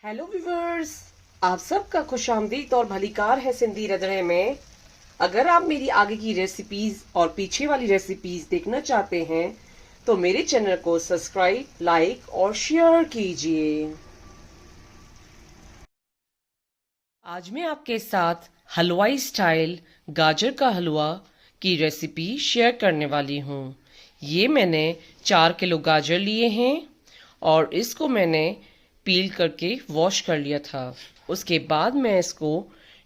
Hello viewers, आप सबका खुशामदीद और भलीकार है सिंधी रंधणे में। अगर आप मेरी आगे की रेसिपीज और पीछे वाली रेसिपीज देखना चाहते हैं तो मेरे चैनल को सब्सक्राइब, लाइक और शेयर कीजिए। आज मैं आपके साथ हलवाई स्टाइल गाजर का हलवा की रेसिपी शेयर करने वाली हूँ। ये मैंने 4 किलो गाजर लिए हैं और इसको मैंने पील करके वॉश कर लिया था। उसके बाद मैं इसको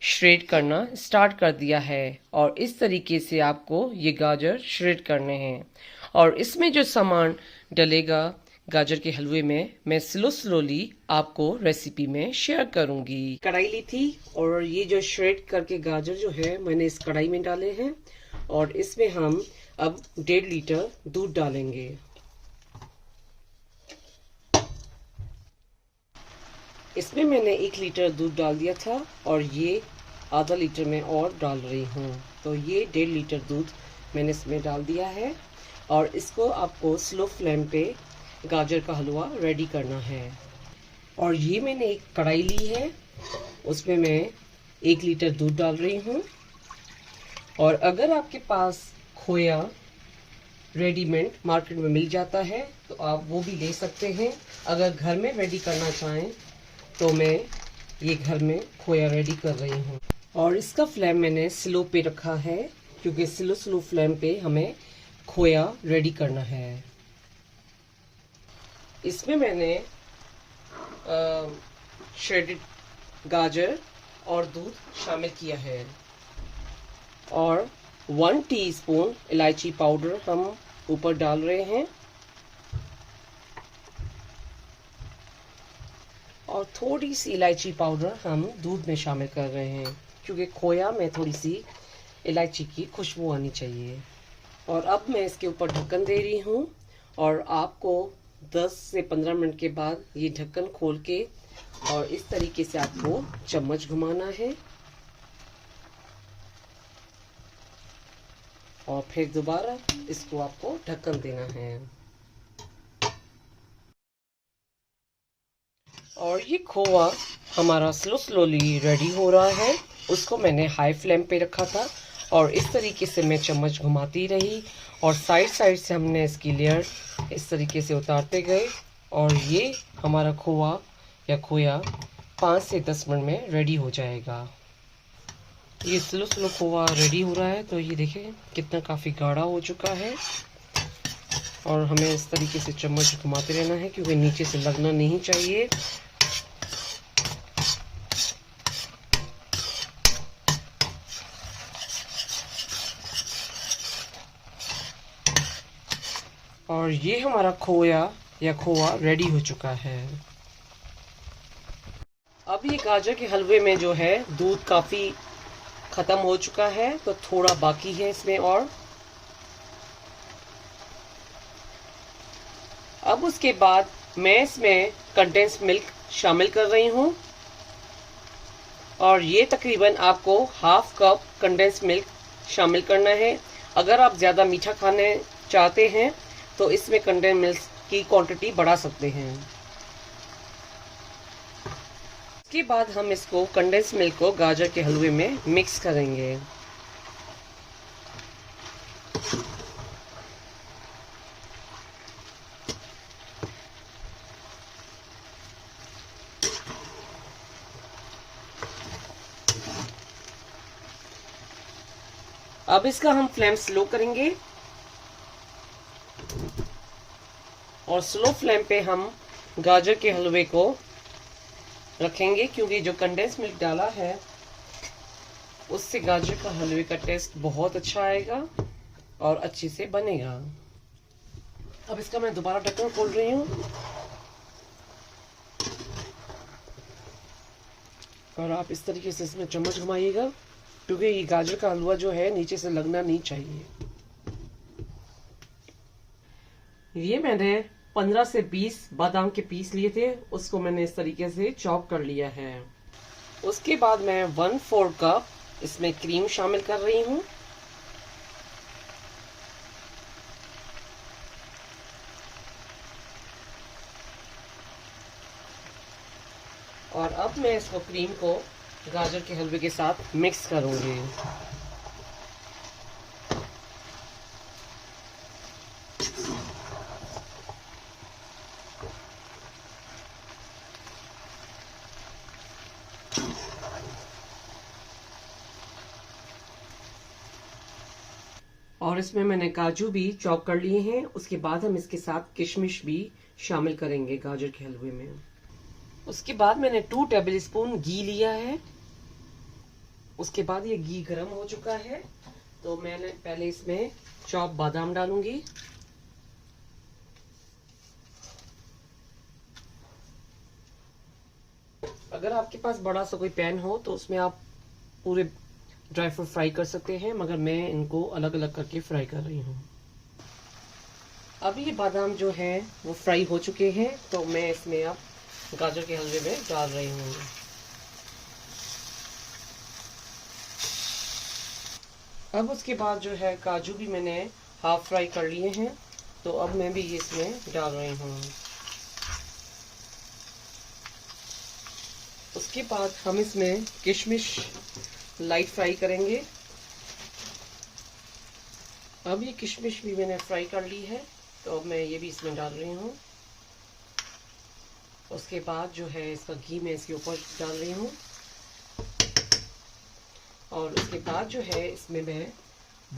श्रेड करना स्टार्ट कर दिया है और इस तरीके से आपको ये गाजर श्रेड करने हैं। और इसमें जो सामान डलेगा गाजर के हलवे में, मैं स्लोली आपको रेसिपी में शेयर करूंगी। कढ़ाई ली थी और ये जो श्रेड करके गाजर जो है मैंने इस कढ़ाई में डाले हैं और इसमें हम अब 1.5 लीटर दूध डालेंगे। इसमें मैंने 1 लीटर दूध डाल दिया था और ये आधा लीटर में और डाल रही हूँ। तो ये 1.5 लीटर दूध मैंने इसमें डाल दिया है और इसको आपको स्लो फ्लेम पे गाजर का हलवा रेडी करना है। और ये मैंने एक कढ़ाई ली है, उसमें मैं 1 लीटर दूध डाल रही हूँ। और अगर आपके पास खोया रेडीमेड मार्केट में मिल जाता है तो आप वो भी ले सकते हैं। अगर घर में रेडी करना चाहें तो मैं ये घर में खोया रेडी कर रही हूँ। और इसका फ्लेम मैंने स्लो पे रखा है क्योंकि स्लो फ्लेम पे हमें खोया रेडी करना है। इसमें मैंने श्रेडेड गाजर और दूध शामिल किया है और 1 टीस्पून इलायची पाउडर हम ऊपर डाल रहे हैं और थोड़ी सी इलायची पाउडर हम दूध में शामिल कर रहे हैं क्योंकि खोया में थोड़ी सी इलायची की खुशबू आनी चाहिए। और अब मैं इसके ऊपर ढक्कन दे रही हूँ और आपको 10 से 15 मिनट के बाद ये ढक्कन खोल के और इस तरीके से आपको चम्मच घुमाना है और फिर दोबारा इसको आपको ढक्कन देना है। और ये खोआ हमारा स्लोली रेडी हो रहा है। उसको मैंने हाई फ्लेम पे रखा था और इस तरीके से मैं चम्मच घुमाती रही और साइड से हमने इसकी लेयर इस तरीके से उतारते गए और ये हमारा खोआ या खोया 5 से 10 मिनट में रेडी हो जाएगा। ये स्लो खोआ रेडी हो रहा है। तो ये देखिए कितना काफ़ी गाढ़ा हो चुका है और हमें इस तरीके से चम्मच घुमाते रहना है क्योंकि नीचे से लगना नहीं चाहिए। और ये हमारा खोया या खोआ रेडी हो चुका है। अब ये गाजर के हलवे में जो है दूध काफ़ी ख़त्म हो चुका है तो थोड़ा बाकी है इसमें। और अब उसके बाद मैं इसमें कंडेंस मिल्क शामिल कर रही हूँ और ये तकरीबन आपको 1/2 कप कंडेंस मिल्क शामिल करना है। अगर आप ज़्यादा मीठा खाने चाहते हैं तो इसमें कंडेंस मिल्क की क्वांटिटी बढ़ा सकते हैं। इसके बाद हम इसको कंडेंस मिल्क को गाजर के हलवे में मिक्स करेंगे। अब इसका हम फ्लेम स्लो करेंगे और स्लो फ्लेम पे हम गाजर के हलवे को रखेंगे क्योंकि जो कंडेंस मिल्क डाला है उससे गाजर का हलवे का टेस्ट बहुत अच्छा आएगा और अच्छे से बनेगा। अब इसका मैं दोबारा ढक्कन खोल रही हूँ और आप इस तरीके से इसमें चम्मच घुमाइएगा क्योंकि ये गाजर का हलवा जो है नीचे से लगना नहीं चाहिए। ये मैंने 15 से 20 बादाम के पीस लिए थे, उसको मैंने इस तरीके से चॉप कर लिया है। उसके बाद मैं 1/4 कप इसमें क्रीम शामिल कर रही हूँ। और अब मैं इसको क्रीम को गाजर के हलवे के साथ मिक्स करूंगी। और इसमें मैंने काजू भी चॉप कर लिए हैं। उसके बाद हम इसके साथ किशमिश भी शामिल करेंगे गाजर के हलवे में। उसके बाद मैंने 2 टेबल स्पून घी लिया है। उसके बाद ये घी गर्म हो चुका है, तो मैंने पहले इसमें चॉप बादाम डालूंगी। अगर आपके पास बड़ा सा कोई पैन हो तो उसमें आप पूरे ड्राई फ्रूट फ्राई कर सकते हैं, मगर मैं इनको अलग अलग करके फ्राई कर रही हूँ। अब ये बादाम जो है वो फ्राई हो चुके हैं, तो मैं इसमें अब गाजर के हलवे में डाल रही हूँ। अब उसके बाद जो है काजू भी मैंने हाफ फ्राई कर लिए हैं, तो अब मैं भी ये इसमें डाल रही हूँ। उसके बाद हम इसमें किशमिश लाइट फ्राई करेंगे। अब ये किशमिश भी मैंने फ्राई कर ली है, तो अब मैं ये भी इसमें डाल रही हूँ। उसके बाद जो है इसका घी मैं इसके ऊपर डाल रही हूँ। और उसके बाद जो है इसमें मैं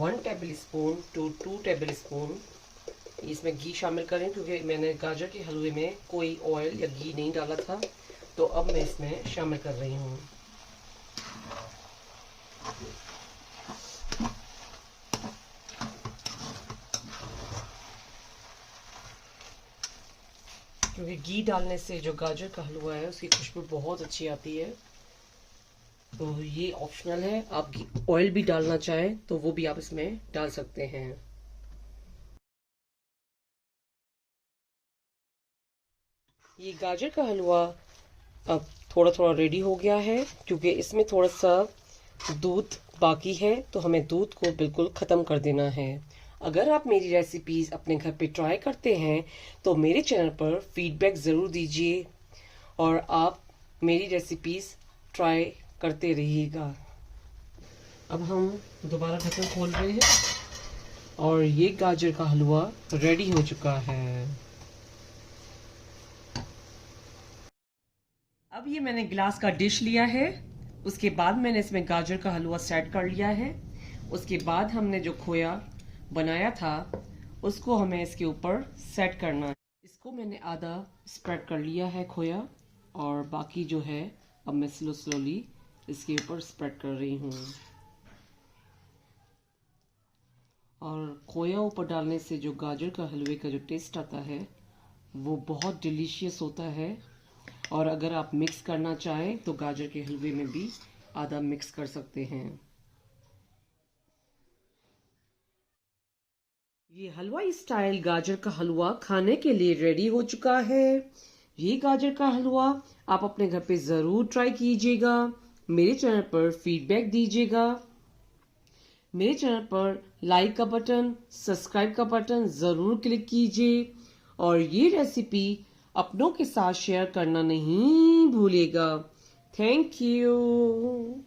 1 tablespoon to 2 tablespoon इसमें घी शामिल करें, क्योंकि मैंने गाजर के हलवे में कोई ऑयल या घी नहीं डाला था, तो अब मैं इसमें शामिल कर रही हूँ। क्योंकि घी डालने से जो गाजर का हलवा है उसकी खुशबू बहुत अच्छी आती है। तो ये ऑप्शनल है, आप ऑयल भी डालना चाहें तो वो भी आप इसमें डाल सकते हैं। ये गाजर का हलवा अब थोड़ा थोड़ा रेडी हो गया है, क्योंकि इसमें थोड़ा सा दूध बाकी है, तो हमें दूध को बिल्कुल ख़त्म कर देना है। अगर आप मेरी रेसिपीज़ अपने घर पे ट्राई करते हैं तो मेरे चैनल पर फीडबैक ज़रूर दीजिए, और आप मेरी रेसिपीज़ ट्राई करते रहिएगा। अब हम दोबारा ढक्कन खोल रहे हैं, और ये गाजर का हलवा रेडी हो चुका है। अब ये मैंने गिलास का डिश लिया है। उसके बाद मैंने इसमें गाजर का हलवा सेट कर लिया है। उसके बाद हमने जो खोया बनाया था उसको हमें इसके ऊपर सेट करना है। इसको मैंने आधा स्प्रेड कर लिया है खोया, और बाकी जो है अब मैं स्लोली इसके ऊपर स्प्रेड कर रही हूँ। और खोया ऊपर डालने से जो गाजर का हलवे का जो टेस्ट आता है वो बहुत डिलीशियस होता है। और अगर आप मिक्स करना चाहें तो गाजर के हलवे में भी आधा मिक्स कर सकते हैं। ये हलवाई स्टाइल गाजर का हलवा खाने के लिए रेडी हो चुका है। ये गाजर का हलवा आप अपने घर पे ज़रूर ट्राई कीजिएगा। मेरे चैनल पर फीडबैक दीजिएगा। मेरे चैनल पर लाइक का बटन, सब्सक्राइब का बटन ज़रूर क्लिक कीजिए, और ये रेसिपी अपनों के साथ शेयर करना नहीं भूलिएगा। Thank you.